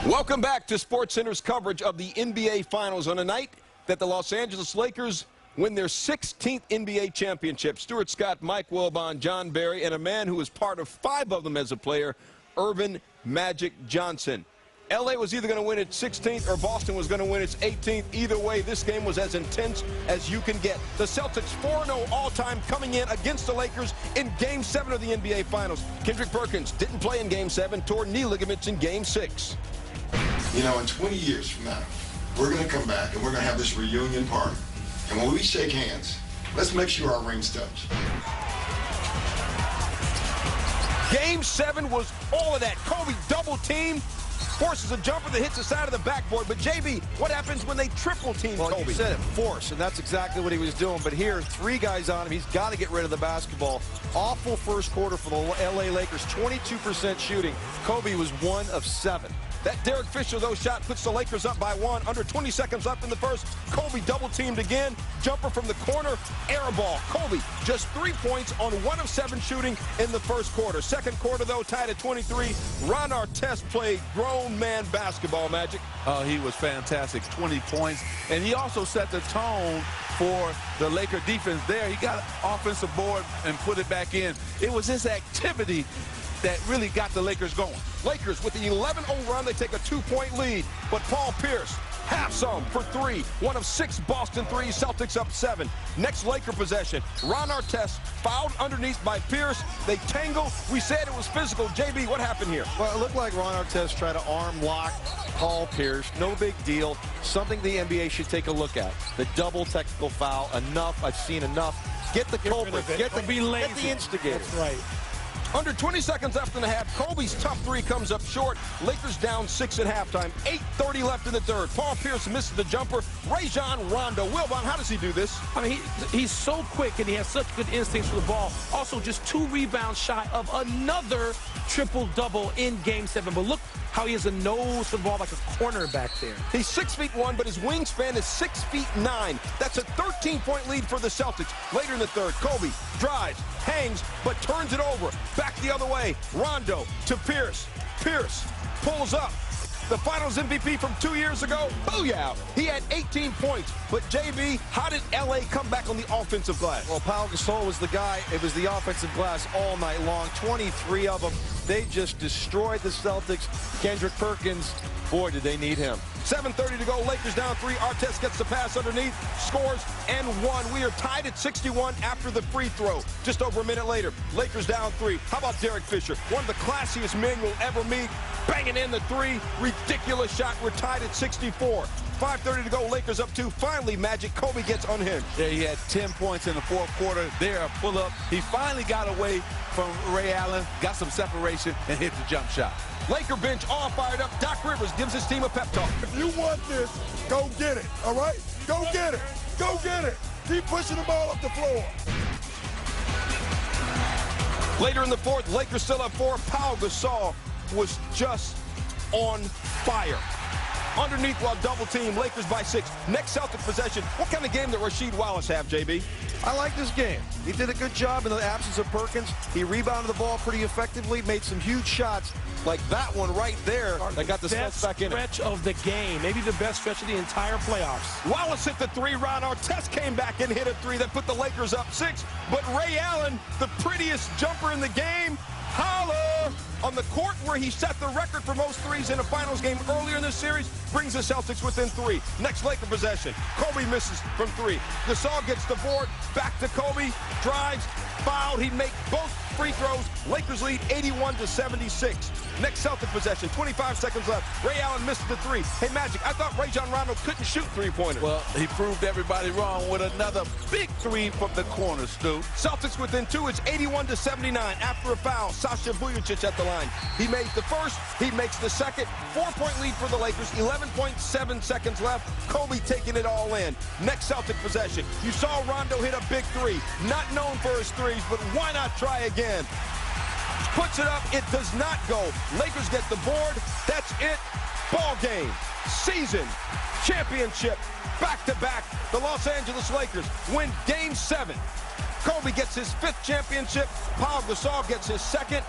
Welcome back to SportsCenter's coverage of the NBA Finals on a night that the Los Angeles Lakers win their 16th NBA championship. Stuart Scott, Mike Wilbon, John Barry, and a man who was part of 5 of them as a player, Earvin "Magic" Johnson. L.A. was either going to win its 16th or Boston was going to win its 18th. Either way, this game was as intense as you can get. The Celtics 4-0 all-time coming in against the Lakers in Game 7 of the NBA Finals. Kendrick Perkins didn't play in Game 7, tore knee ligaments in Game 6. You know, in 20 years from now, we're going to come back and we're going to have this reunion party. And when we shake hands, let's make sure our rings touch. Game 7 was all of that. Kobe double team, forces a jumper that hits the side of the backboard. But, JB, what happens when they triple team Kobe? You said it, force, and that's exactly what he was doing. But here, 3 guys on him. He's got to get rid of the basketball. Awful first quarter for the L.A. Lakers, 22% shooting. Kobe was 1 of 7. That Derek Fisher, though, shot puts the Lakers up by 1. Under 20 seconds left in the first. Kobe double-teamed again. Jumper from the corner. Air ball. Kobe just 3 points on 1 of 7 shooting in the first quarter. Second quarter, though, tied at 23. Ron Artest played grown man basketball, Magic. Oh, he was fantastic. 20 points. And he also set the tone for the Laker defense there. He got an offensive board and put it back in. It was his activity that really got the Lakers going. Lakers with the 11-0 run, they take a 2-point lead. But Paul Pierce, half some for 3. 1 of 6 Boston threes, Celtics up 7. Next Laker possession, Ron Artest fouled underneath by Pierce. They tangle. We said it was physical. JB, what happened here? Well, it looked like Ron Artest tried to arm lock Paul Pierce. No big deal. Something the NBA should take a look at. The double technical foul. Enough. I've seen enough. Get the culprit. Get the instigator. That's right. Under 20 seconds left in the half, Kobe's tough 3 comes up short. Lakers down 6 at halftime. 8:30 left in the third. Paul Pierce misses the jumper. Rajon Rondo. Wilbon, how does he do this? I mean, he's so quick and he has such good instincts for the ball. Also, just 2 rebounds shy of another triple-double in Game 7. But look how he has a nose for the ball like a cornerback there. He's 6'1", but his wingspan is 6'9". That's a 13-point lead for the Celtics. Later in the third, Kobe drives, hangs, but turns it over. Back the other way. Rondo to Pierce. Pierce pulls up. The Finals MVP from 2 years ago, booyah! He had 18 points. But, JB, how did L.A. come back on the offensive glass? Well, Pau Gasol was the guy. It was the offensive glass all night long. 23 of them. They just destroyed the Celtics. Kendrick Perkins, boy, did they need him. 7:30 to go. Lakers down 3. Artest gets the pass underneath, scores, and 1. We are tied at 61 after the free throw. Just over a minute later, Lakers down 3. How about Derek Fisher? One of the classiest men you'll ever meet. Banging in the 3. Ridiculous shot. We're tied at 64. 5:30 to go. Lakers up 2. Finally, Magic. Kobe gets unhinged. Yeah, he had 10 points in the fourth quarter. There, a pull-up. He finally got away from Ray Allen, got some separation, and hit the jump shot. Laker bench all fired up. Doc Rivers gives his team a pep talk. If you want this, go get it, all right? Go get it. Go get it. Keep pushing the ball up the floor. Later in the fourth, Lakers still up 4. Pau Gasol was just on fire. Underneath while double team, Lakers by 6. Next Celtic possession. What kind of game did Rasheed Wallace have, JB? I like this game. He did a good job in the absence of Perkins. He rebounded the ball pretty effectively, made some huge shots like that one right there that got the Celtics back in it. Best stretch of the game, maybe the best stretch of the entire playoffs. Wallace hit the 3. Ron Artest came back and hit a 3 that put the Lakers up 6. But Ray Allen, the prettiest jumper in the game, holla! On the court where he set the record for most threes in a finals game earlier in this series, brings the Celtics within 3. Next Laker possession. Kobe misses from 3. Gasol gets the board. Back to Kobe. Drives. Fouled. He'd make both free throws. Lakers lead 81-76. Next Celtic possession. 25 seconds left. Ray Allen misses the 3. Hey, Magic, I thought Rajon Rondo couldn't shoot 3-pointers. Well, he proved everybody wrong with another big 3 from the corner, Stu. Celtics within 2. It's 81-79. After a foul, Sasha Vujacic at the line. He made the first. He makes the second. 4-point lead for the Lakers. 11.7 seconds left. Kobe taking it all in. Next Celtic possession. You saw Rondo hit a big 3. Not known for his threes, but why not try again? Puts it up. It does not go. Lakers get the board. That's it. Ball game. Season. Championship. Back-to-back. The Los Angeles Lakers win Game 7. Kobe gets his 5th championship. Pau Gasol gets his 2nd.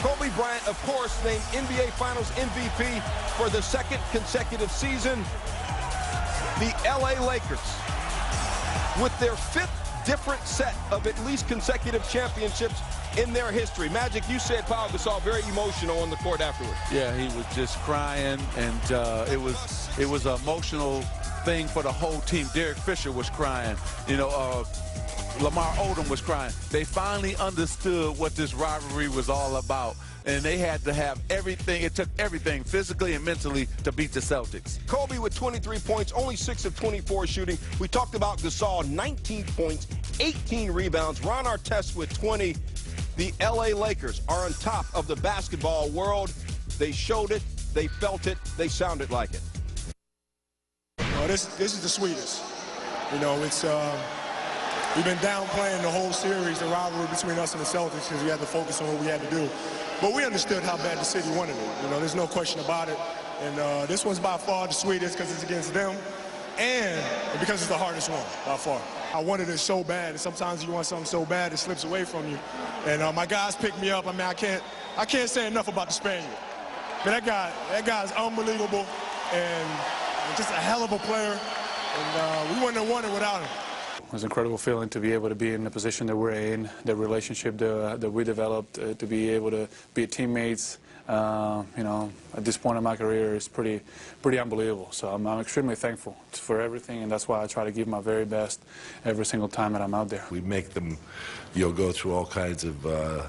Kobe Bryant, of course, named NBA Finals MVP for the second consecutive season. The LA Lakers, with their fifth different set of at least consecutive championships in their history. Magic, you said Pau Gasol very emotional on the court afterwards. Yeah, he was just crying, and it was an emotional thing for the whole team. Derek Fisher was crying. You know, Lamar Odom was crying. They finally understood what this rivalry was all about, and they had to have everything. It took everything physically and mentally to beat the Celtics. Kobe with 23 points, only 6 of 24 shooting. We talked about Gasol, 19 points, 18 rebounds. Ron Artest with 20. The LA Lakers are on top of the basketball world. They showed it, they felt it, they sounded like it. This is the sweetest. You know, it's we've been downplaying the whole series, the rivalry between us and the Celtics, because we had to focus on what we had to do. But we understood how bad the city wanted it. You know, there's no question about it. And this one's by far the sweetest because it's against them, and because it's the hardest one by far. I wanted it so bad, and sometimes you want something so bad it slips away from you. And my guys picked me up. I mean, I can't say enough about the Spaniard. But that guy's unbelievable and just a hell of a player. And we wouldn't have won it without him. It was an incredible feeling to be able to be in the position that we're in, the relationship that we developed, to be able to be teammates. You know, at this point in my career, it's pretty unbelievable. So I'm extremely thankful for everything, and that's why I try to give my very best every single time that I'm out there. We make them, go through all kinds of,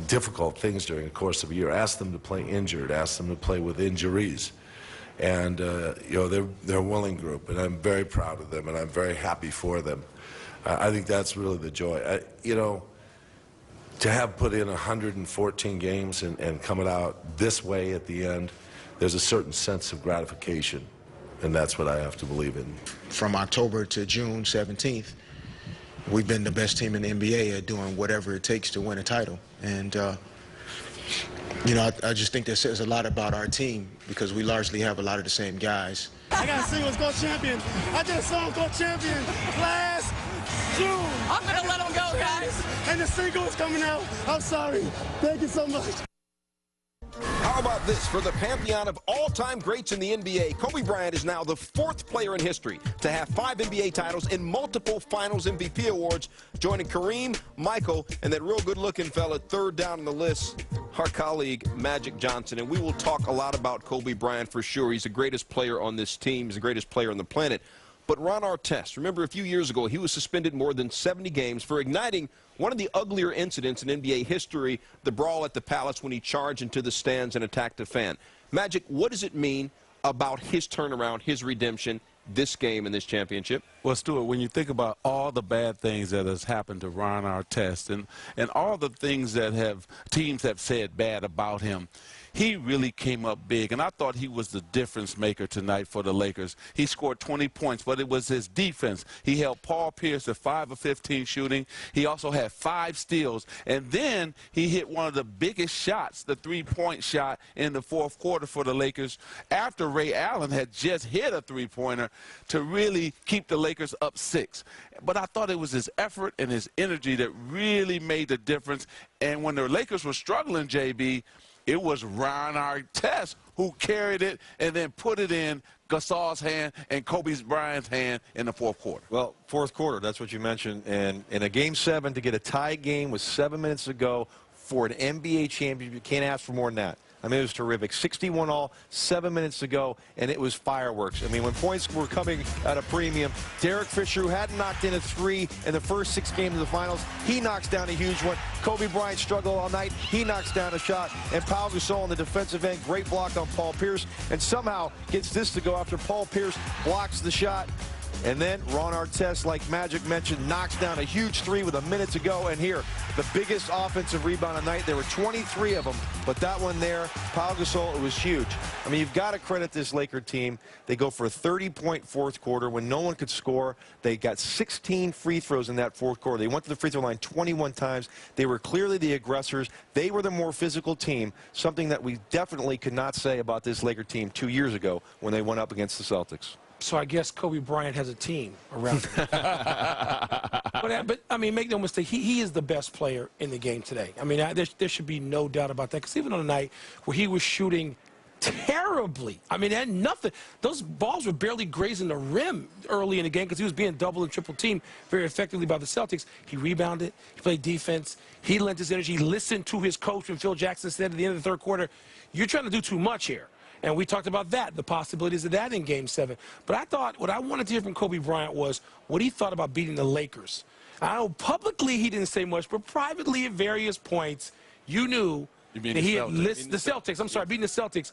difficult things during the course of a year. Ask them to play injured. Ask them to play with injuries. And, they're a willing group, and I'm very proud of them, and I'm very happy for them. I think that's really the joy. To have put in 114 games and coming out this way at the end, there's a certain sense of gratification, and that's what I have to believe in. From October to June 17th, we've been the best team in the NBA at doing whatever it takes to win a title. And, I just think that says a lot about our team because we largely have a lot of the same guys. I got a singles called Champion. I did a song called Champion last June. I'm going to let them go, guys. And the single is coming out. I'm sorry. Thank you so much. How about this? For the pantheon of all-time greats in the NBA, Kobe Bryant is now the 4th player in history to have 5 NBA titles and multiple Finals MVP awards, joining Kareem, Michael, and that real good-looking fella 3rd down on the list, our colleague Magic Johnson. And we will talk a lot about Kobe Bryant for sure. He's the greatest player on this team. He's the greatest player on the planet. But Ron Artest, remember a few years ago, he was suspended more than 70 games for igniting one of the uglier incidents in NBA history, the brawl at the Palace when he charged into the stands and attacked a fan. Magic, what does it mean about his turnaround, his redemption, this game and this championship? Well, Stuart, when you think about all the bad things that has happened to Ron Artest and all the things that teams have said bad about him, he really came up big, and I thought he was the difference maker tonight for the Lakers. He scored 20 points, but it was his defense. He held Paul Pierce to 5 of 15 shooting. He also had 5 steals, and then he hit one of the biggest shots, the three-point shot in the 4th quarter for the Lakers, after Ray Allen had just hit a three-pointer to really keep the Lakers up 6. But I thought it was his effort and his energy that really made the difference, and when the Lakers were struggling, JB, it was Ron Artest who carried it and then put it in Gasol's hand and Kobe Bryant's hand in the 4th quarter. Well, 4th quarter, that's what you mentioned. And in a Game 7, to get a tie game with 7 minutes to go for an NBA championship, you can't ask for more than that. I mean, it was terrific. 61 all, 7 minutes to go, and it was fireworks. I mean, when points were coming at a premium, Derek Fisher, who hadn't knocked in a 3 in the first 6 games of the finals, he knocks down a huge one. Kobe Bryant struggled all night. He knocks down a shot. And Pau Gasol on the defensive end, great block on Paul Pierce, and somehow gets this to go after Paul Pierce blocks the shot. And then Ron Artest, like Magic mentioned, knocks down a huge 3 with a minute to go. And here, the biggest offensive rebound of the night. There were 23 of them, but that one there, Pau Gasol, it was huge. I mean, you've got to credit this Laker team. They go for a 30-point 4th quarter when no one could score. They got 16 free throws in that 4th quarter. They went to the free throw line 21 times. They were clearly the aggressors. They were the more physical team, something that we definitely could not say about this Laker team 2 years ago when they went up against the Celtics. So I guess Kobe Bryant has a team around him. but I mean, make no mistake, he is the best player in the game today. I mean, there should be no doubt about that. Because even on a night where he was shooting terribly, I mean, had nothing. Those balls were barely grazing the rim early in the game because he was being double and triple teamed very effectively by the Celtics. He rebounded. He played defense. He lent his energy. He listened to his coach when Phil Jackson said at the end of the third quarter, "You're trying to do too much here." And we talked about that, the possibilities of that in Game 7. But I thought what I wanted to hear from Kobe Bryant was what he thought about beating the Lakers. I know publicly he didn't say much, but privately at various points, you knew that he had listed the Celtics. I'm sorry, beating the Celtics.